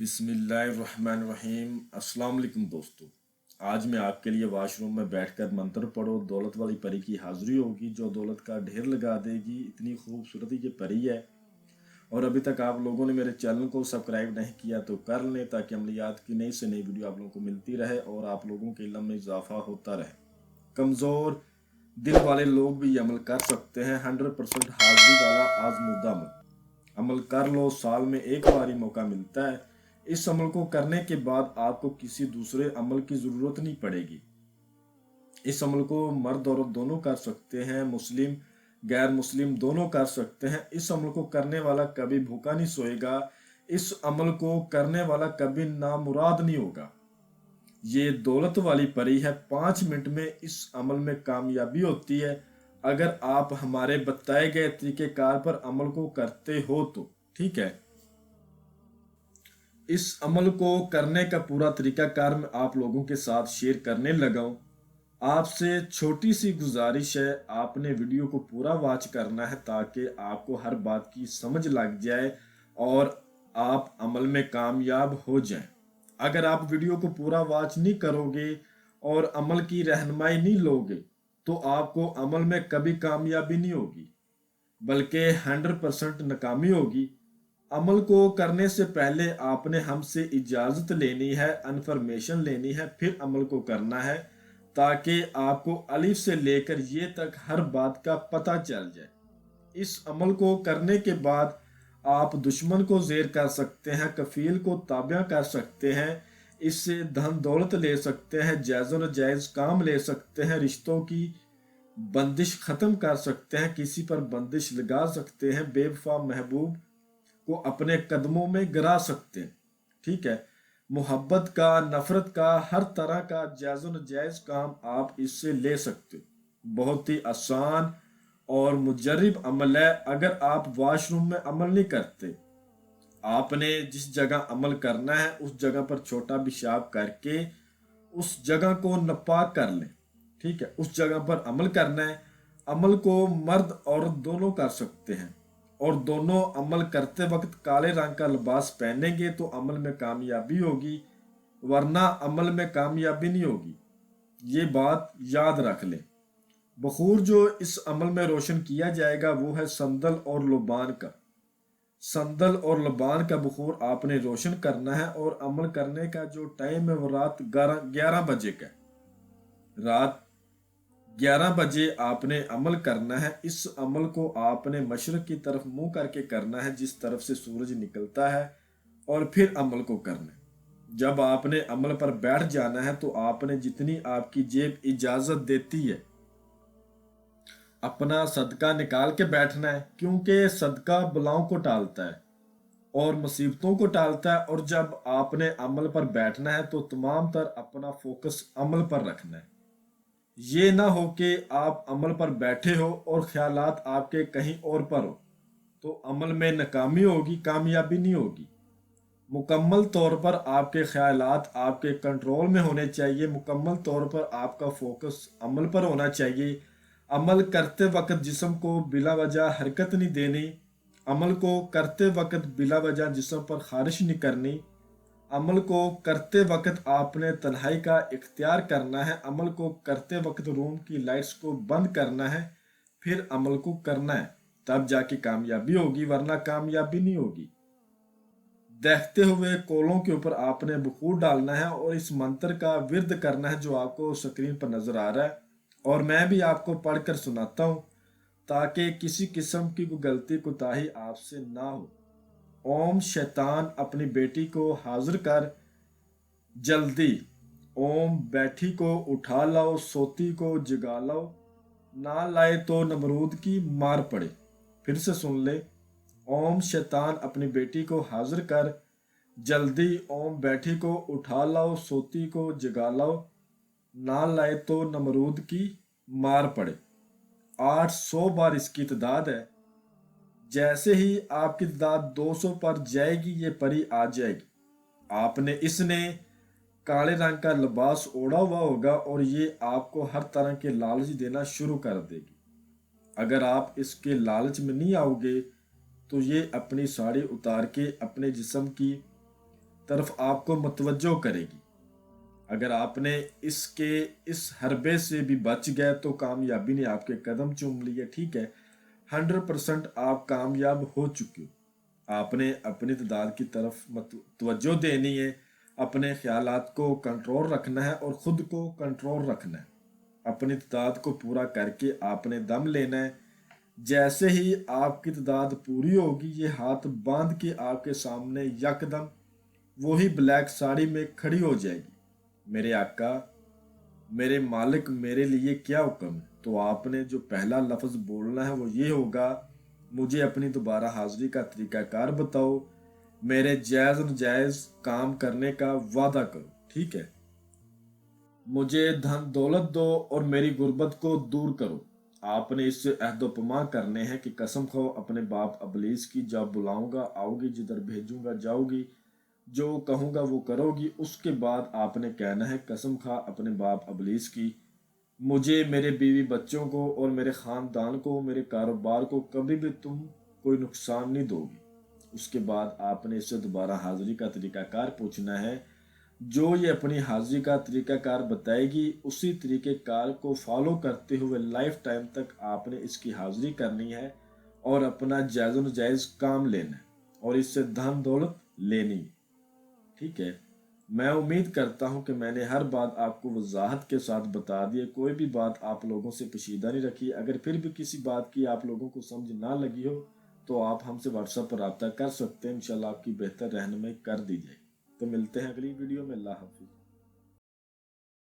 बिस्मिल्लाहिर्रहमानिर्रहीम। अस्सलाम वालेकुम दोस्तों, आज मैं आपके लिए वाशरूम में बैठकर मंत्र पढ़ो दौलत वाली परी की हाजिरी होगी जो दौलत का ढेर लगा देगी। इतनी खूबसूरत ये परी है। और अभी तक आप लोगों ने मेरे चैनल को सब्सक्राइब नहीं किया तो कर लें ताकि अमलियात की नई से नई वीडियो आप लोगों को मिलती रहे और आप लोगों के इल्म में इजाफा होता रहे। कमज़ोर दिल वाले लोग भी ये अमल कर सकते हैं। 100% हाजिरी वाला आजमुद्दा अमल कर लो। साल में एक बार ही मौका मिलता है। इस अमल को करने के बाद आपको किसी दूसरे अमल की ज़रूरत नहीं पड़ेगी। इस अमल को मर्द औरत दोनों कर सकते हैं, मुस्लिम गैर मुस्लिम दोनों कर सकते हैं। इस अमल को करने वाला कभी भूखा नहीं सोएगा। इस अमल को करने वाला कभी नामुराद नहीं होगा। ये दौलत वाली परी है। 5 मिनट में इस अमल में कामयाबी होती है अगर आप हमारे बताए गए तरीक़ेकार पर अमल को करते हो तो। ठीक है, इस अमल को करने का पूरा तरीकाकार मैं आप लोगों के साथ शेयर करने लगा हूँ। आपसे छोटी सी गुजारिश है, आपने वीडियो को पूरा वॉच करना है ताकि आपको हर बात की समझ लग जाए और आप अमल में कामयाब हो जाएं। अगर आप वीडियो को पूरा वॉच नहीं करोगे और अमल की रहनुमाई नहीं लोगे तो आपको अमल में कभी कामयाबी नहीं होगी बल्कि 100% नाकामी होगी। अमल को करने से पहले आपने हमसे इजाज़त लेनी है, इन्फॉर्मेशन लेनी है, फिर अमल को करना है ताकि आपको अलिफ से लेकर ये तक हर बात का पता चल जाए। इस अमल को करने के बाद आप दुश्मन को ज़ेर कर सकते हैं, कफील को ताबिया कर सकते हैं, इससे धन दौलत ले सकते हैं, जायज़ व नाजायज़ काम ले सकते हैं, रिश्तों की बंदिश ख़त्म कर सकते हैं, किसी पर बंदिश लगा सकते हैं, बेवफा महबूब को अपने कदमों में गिरा सकते हैं। ठीक है, मोहब्बत का, नफरत का, हर तरह का जायज़ व नाजायज़ काम आप इससे ले सकते हो। बहुत ही आसान और मुजर्रब अमल है। अगर आप वॉशरूम में अमल नहीं करते, आपने जिस जगह अमल करना है उस जगह पर छोटा पेशाब करके उस जगह को नापाक कर लें। ठीक है, उस जगह पर अमल करना है। अमल को मर्द औरत दोनों कर सकते हैं और दोनों अमल करते वक्त काले रंग का लिबास पहनेंगे तो अमल में कामयाबी होगी, वरना अमल में कामयाबी नहीं होगी। ये बात याद रख लें। बखूर जो इस अमल में रोशन किया जाएगा वो है संदल और लुबान का। संदल और लुबान का बखूर आपने रोशन करना है और अमल करने का जो टाइम है वो रात 11 बजे का। रात 11 बजे आपने अमल करना है। इस अमल को आपने मशरक़ की तरफ मुंह करके करना है, जिस तरफ से सूरज निकलता है, और फिर अमल को करना है। जब आपने अमल पर बैठ जाना है तो आपने जितनी आपकी जेब इजाज़त देती है अपना सदका निकाल के बैठना है, क्योंकि सदका बलाओं को टालता है और मुसीबतों को टालता है। और जब आपने अमल पर बैठना है तो तमाम तर अपना फोकस अमल पर रखना है। ये ना हो कि आप अमल पर बैठे हो और ख्यालात आपके कहीं और पर हो, तो अमल में नाकामी होगी, कामयाबी नहीं होगी। मुकम्मल तौर पर आपके ख्यालात आपके कंट्रोल में होने चाहिए। मुकम्मल तौर पर आपका फोकस अमल पर होना चाहिए। अमल करते वक्त जिस्म को बिला वजह हरकत नहीं देनी। अमल को करते वक्त बिला वजह जिस्म पर खारिश नहीं करनी। अमल को करते वक्त आपने तन्हाई का इख्तियार करना है। अमल को करते वक्त रूम की लाइट्स को बंद करना है, फिर अमल को करना है, तब जाके कामयाबी होगी, वरना कामयाबी नहीं होगी। देखते हुए कोलों के ऊपर आपने बखूर डालना है और इस मंत्र का विर्द करना है जो आपको स्क्रीन पर नजर आ रहा है, और मैं भी आपको पढ़कर सुनाता हूँ ताकि किसी किस्म की कोई गलती कोताही आपसे ना हो। ओम शैतान अपनी बेटी को हाजिर कर जल्दी। ओम बैठी को उठा लाओ, सोती को जगा लाओ, ना लाए तो नमरूद की मार पड़े। फिर से सुन ले। ओम शैतान अपनी बेटी को हाजिर कर जल्दी। ओम बैठी को उठा लाओ, सोती को जगा लाओ, ना लाए तो नमरूद की मार पड़े। 800 बार इसकी तादाद है। जैसे ही आपकी तादाद 200 पर जाएगी ये परी आ जाएगी। आपने इसने काले रंग का लिबास ओढ़ा हुआ होगा और ये आपको हर तरह के लालच देना शुरू कर देगी। अगर आप इसके लालच में नहीं आओगे तो ये अपनी साड़ी उतार के अपने जिस्म की तरफ आपको मतवज्जो करेगी। अगर आपने इस हरबे से भी बच गए तो कामयाबी ने आपके कदम चूम लिए। ठीक है, 100% आप कामयाब हो चुके हो। आपने अपनी तादाद की तरफ तवज्जो देनी है, अपने ख्यालात को कंट्रोल रखना है और ख़ुद को कंट्रोल रखना है। अपनी तादाद को पूरा करके आपने दम लेना है। जैसे ही आपकी तादाद पूरी होगी, ये हाथ बांध के आपके सामने यकदम वही ब्लैक साड़ी में खड़ी हो जाएगी, मेरे आका, मेरे मालिक, मेरे लिए क्या हुक्म है। तो आपने जो पहला लफ्ज़ बोलना है वो ये होगा, मुझे अपनी दोबारा हाजिरी का तरीक़ाकार बताओ, मेरे जायज़ नजायज़ काम करने का वादा करो। ठीक है, मुझे धन दौलत दो और मेरी गुर्बत को दूर करो। आपने इससे अहदोपमा करने हैं कि कसम खाओ अपने बाप अबलीस की, जब बुलाऊंगा आओगी, जिधर भेजूंगा जाओगी, जो कहूँगा वो करोगी। उसके बाद आपने कहना है कसम खा अपने बाप अबलीस की, मुझे, मेरे बीवी बच्चों को और मेरे ख़ानदान को, मेरे कारोबार को कभी भी तुम कोई नुकसान नहीं दोगी। उसके बाद आपने इससे दोबारा हाजिरी का तरीक़ाकार पूछना है। जो ये अपनी हाजिरी का तरीक़ाकार बताएगी, उसी तरीक़ेकार को फॉलो करते हुए लाइफ टाइम तक आपने इसकी हाजिरी करनी है और अपना जायज़ नजायज़ काम लेना है और इससे धन दौलत लेनी है। ठीक है, मैं उम्मीद करता हूं कि मैंने हर बात आपको वजाहत के साथ बता दी है। कोई भी बात आप लोगों से पोशीदा नहीं रखी। अगर फिर भी किसी बात की आप लोगों को समझ ना लगी हो तो आप हमसे व्हाट्सएप पर रब्ता कर सकते हैं। इंशाल्लाह आपकी बेहतर रहनुमाई कर दी जाएगी। तो मिलते हैं अगली वीडियो में। अल्लाह हाफिज़।